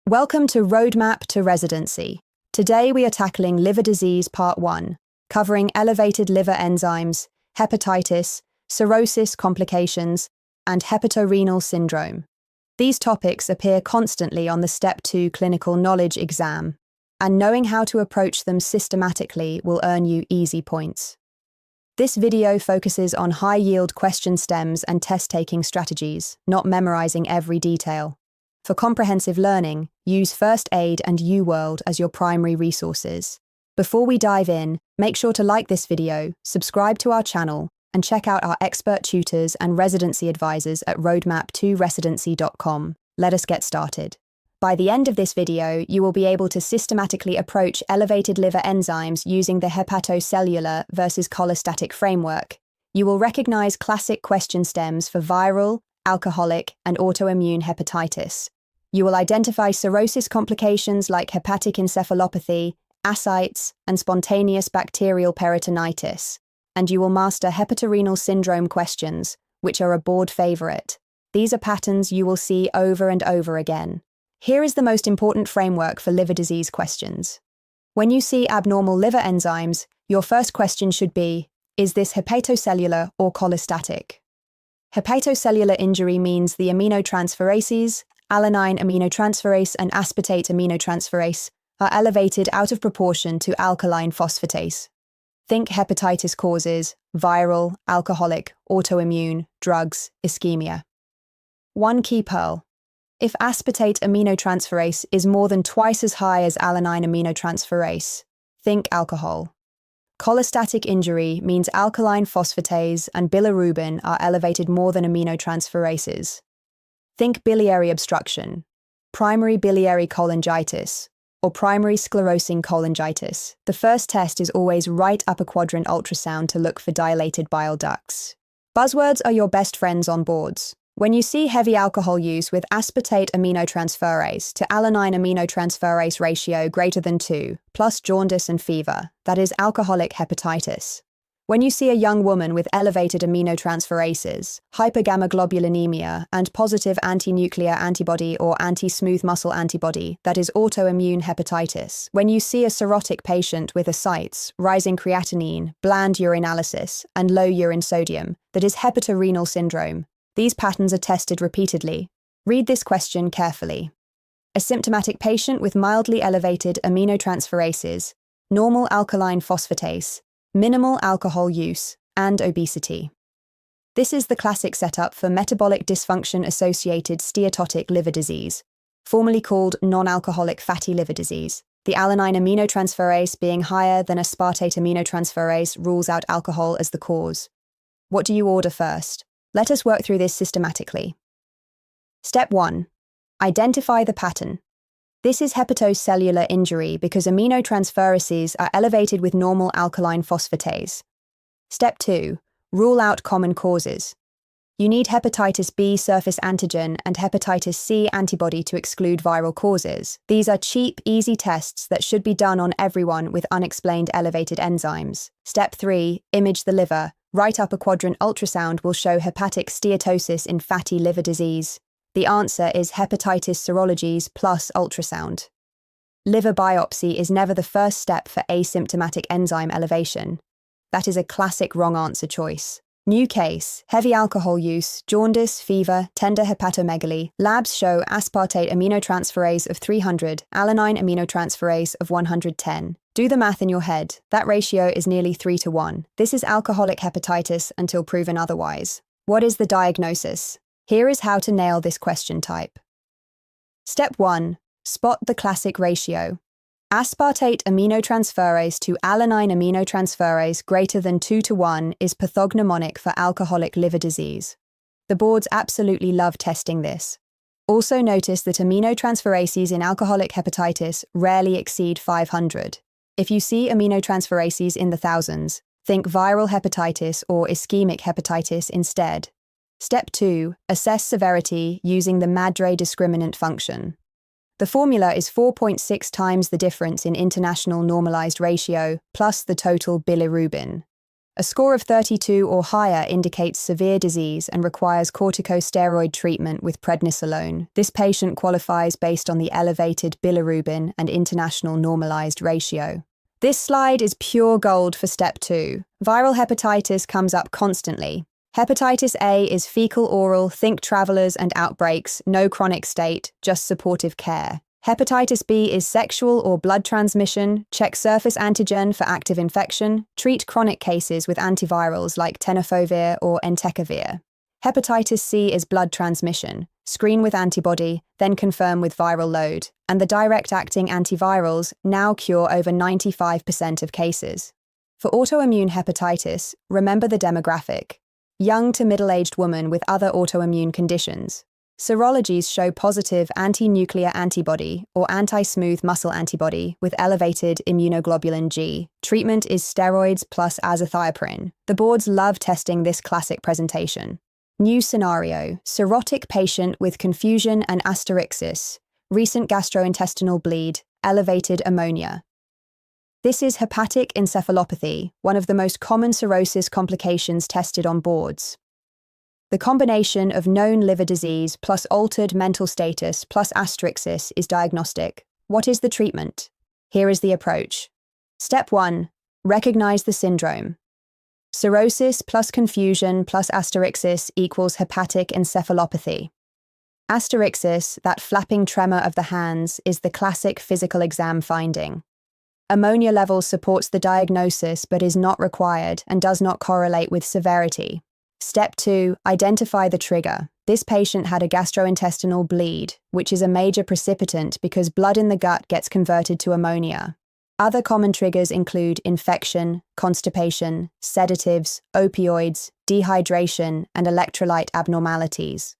Welcome to Roadmap to Residency. Today we are tackling liver disease part 1, covering elevated liver enzymes, hepatitis, cirrhosis complications, and hepatorenal syndrome. These topics appear constantly on the Step 2 clinical knowledge exam, and knowing how to approach them systematically will earn you easy points. This video focuses on high-yield question stems and test-taking strategies, not memorizing every detail. For comprehensive learning, use First Aid and UWorld as your primary resources. Before we dive in, make sure to like this video, subscribe to our channel, and check out our expert tutors and residency advisors at roadmap2residency.com. Let us get started. By the end of this video, you will be able to systematically approach elevated liver enzymes using the Hepatocellular versus Cholestatic framework. You will recognize classic question stems for viral, alcoholic, and autoimmune hepatitis. You will identify cirrhosis complications like hepatic encephalopathy, ascites, and spontaneous bacterial peritonitis. And you will master hepatorenal syndrome questions, which are a board favorite. These are patterns you will see over and over again. Here is the most important framework for liver disease questions. When you see abnormal liver enzymes, your first question should be, is this hepatocellular or cholestatic? Hepatocellular injury means the aminotransferases, alanine aminotransferase and aspartate aminotransferase, are elevated out of proportion to alkaline phosphatase. Think hepatitis causes, viral, alcoholic, autoimmune, drugs, ischemia. One key pearl. If aspartate aminotransferase is more than twice as high as alanine aminotransferase, think alcohol. Cholestatic injury means alkaline phosphatase and bilirubin are elevated more than aminotransferases. Think biliary obstruction, primary biliary cholangitis, or primary sclerosing cholangitis. The first test is always right upper quadrant ultrasound to look for dilated bile ducts. Buzzwords are your best friends on boards. When you see heavy alcohol use with aspartate aminotransferase to alanine aminotransferase ratio greater than 2, plus jaundice and fever, that is alcoholic hepatitis. When you see a young woman with elevated aminotransferases, hypergammaglobulinemia, and positive anti-nuclear antibody or anti-smooth muscle antibody, that is autoimmune hepatitis. When you see a cirrhotic patient with ascites, rising creatinine, bland urinalysis, and low urine sodium, that is hepatorenal syndrome. These patterns are tested repeatedly. Read this question carefully. A symptomatic patient with mildly elevated aminotransferases, normal alkaline phosphatase, minimal alcohol use, and obesity. This is the classic setup for metabolic dysfunction-associated steatotic liver disease, formerly called non-alcoholic fatty liver disease. The alanine aminotransferase being higher than aspartate aminotransferase rules out alcohol as the cause. What do you order first? Let us work through this systematically. Step 1. Identify the pattern. This is hepatocellular injury because aminotransferases are elevated with normal alkaline phosphatase. Step 2. Rule out common causes. You need hepatitis B surface antigen and hepatitis C antibody to exclude viral causes. These are cheap, easy tests that should be done on everyone with unexplained elevated enzymes. Step 3. Image the liver. Right upper quadrant ultrasound will show hepatic steatosis in fatty liver disease. The answer is hepatitis serologies plus ultrasound. Liver biopsy is never the first step for asymptomatic enzyme elevation. That is a classic wrong answer choice. New case, heavy alcohol use, jaundice, fever, tender hepatomegaly. Labs show aspartate aminotransferase of 300, alanine aminotransferase of 110. Do the math in your head. That ratio is nearly 3-to-1. This is alcoholic hepatitis until proven otherwise. What is the diagnosis? Here is how to nail this question type. Step 1. Spot the classic ratio. Aspartate aminotransferase to alanine aminotransferase greater than 2-to-1 is pathognomonic for alcoholic liver disease. The boards absolutely love testing this. Also notice that aminotransferases in alcoholic hepatitis rarely exceed 500. If you see aminotransferases in the thousands, think viral hepatitis or ischemic hepatitis instead. Step 2. Assess severity using the Madre discriminant function. The formula is 4.6 times the difference in international normalized ratio plus the total bilirubin. A score of 32 or higher indicates severe disease and requires corticosteroid treatment with prednisolone. This patient qualifies based on the elevated bilirubin and international normalized ratio. This slide is pure gold for step 2. Viral hepatitis comes up constantly. Hepatitis A is fecal oral, think travelers and outbreaks, no chronic state, just supportive care. Hepatitis B is sexual or blood transmission, check surface antigen for active infection, treat chronic cases with antivirals like tenofovir or entecavir. Hepatitis C is blood transmission, screen with antibody, then confirm with viral load, and the direct-acting antivirals now cure over 95% of cases. For autoimmune hepatitis, remember the demographic: young to middle-aged woman with other autoimmune conditions. Serologies show positive anti-nuclear antibody or anti-smooth muscle antibody with elevated immunoglobulin G. Treatment is steroids plus azathioprine. The boards love testing this classic presentation. New scenario: cirrhotic patient with confusion and asterixis, recent gastrointestinal bleed, elevated ammonia. This is hepatic encephalopathy, one of the most common cirrhosis complications tested on boards. The combination of known liver disease plus altered mental status plus asterixis is diagnostic. What is the treatment? Here is the approach. Step 1. Recognize the syndrome. Cirrhosis plus confusion plus asterixis equals hepatic encephalopathy. Asterixis, that flapping tremor of the hands, is the classic physical exam finding. Ammonia level supports the diagnosis but is not required and does not correlate with severity. Step 2. Identify the trigger. This patient had a gastrointestinal bleed, which is a major precipitant because blood in the gut gets converted to ammonia. Other common triggers include infection, constipation, sedatives, opioids, dehydration, and electrolyte abnormalities.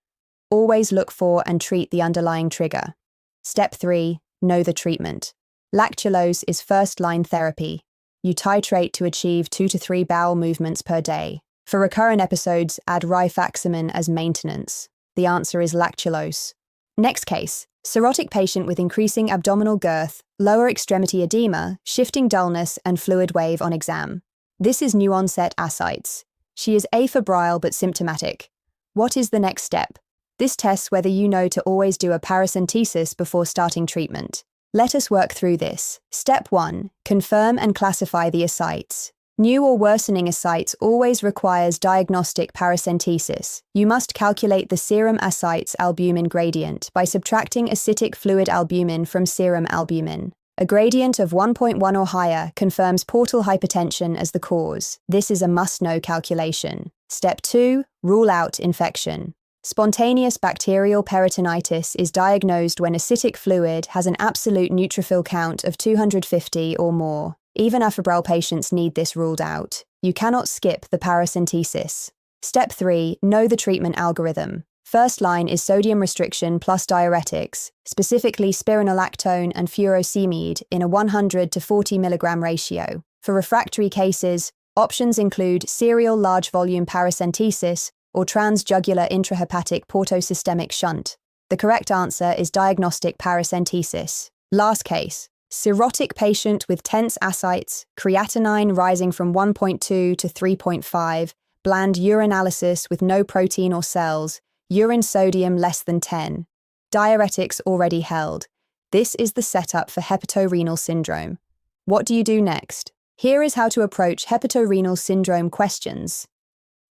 Always look for and treat the underlying trigger. Step 3. Know the treatment. Lactulose is first-line therapy. You titrate to achieve 2 to 3 bowel movements per day. For recurrent episodes, add rifaximin as maintenance. The answer is lactulose. Next case: cirrhotic patient with increasing abdominal girth, lower extremity edema, shifting dullness, and fluid wave on exam. This is new-onset ascites. She is afebrile but symptomatic. What is the next step? This tests whether you know to always do a paracentesis before starting treatment. Let us work through this. Step 1. Confirm and classify the ascites. New or worsening ascites always requires diagnostic paracentesis. You must calculate the serum ascites albumin gradient by subtracting acidic fluid albumin from serum albumin. A gradient of 1.1 or higher confirms portal hypertension as the cause. This is a must-know calculation. Step 2. Rule out infection. Spontaneous bacterial peritonitis is diagnosed when acidic fluid has an absolute neutrophil count of 250 or more. Even afebrile patients need this ruled out. You cannot skip the paracentesis. Step 3. Know the treatment algorithm. First line is sodium restriction plus diuretics, specifically spironolactone and furosemide in a 100 to 40 mg ratio. For refractory cases, options include serial large volume paracentesis or transjugular intrahepatic portosystemic shunt. The correct answer is diagnostic paracentesis. Last case: cirrhotic patient with tense ascites, creatinine rising from 1.2 to 3.5, bland urinalysis with no protein or cells, urine sodium less than 10. Diuretics already held. This is the setup for hepatorenal syndrome. What do you do next? Here is how to approach hepatorenal syndrome questions.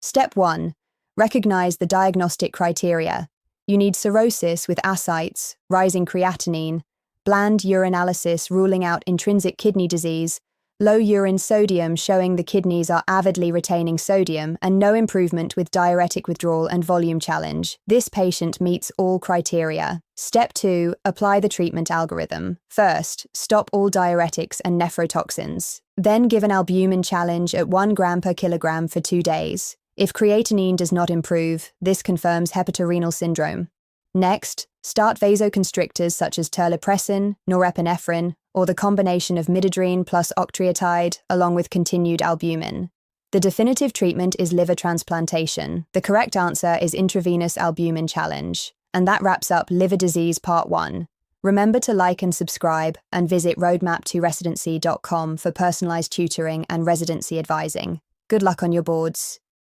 Step 1. Recognize the diagnostic criteria. You need cirrhosis with ascites, rising creatinine, bland urinalysis ruling out intrinsic kidney disease, low urine sodium showing the kidneys are avidly retaining sodium, and no improvement with diuretic withdrawal and volume challenge. This patient meets all criteria. Step 2. Apply the treatment algorithm. First, stop all diuretics and nephrotoxins. Then give an albumin challenge at 1 gram per kilogram for 2 days. If creatinine does not improve, this confirms hepatorenal syndrome. Next, start vasoconstrictors such as terlipressin, norepinephrine, or the combination of midodrine plus octreotide, along with continued albumin. The definitive treatment is liver transplantation. The correct answer is intravenous albumin challenge. And that wraps up Liver Disease Part 1. Remember to like and subscribe, and visit roadmap2residency.com for personalized tutoring and residency advising. Good luck on your boards.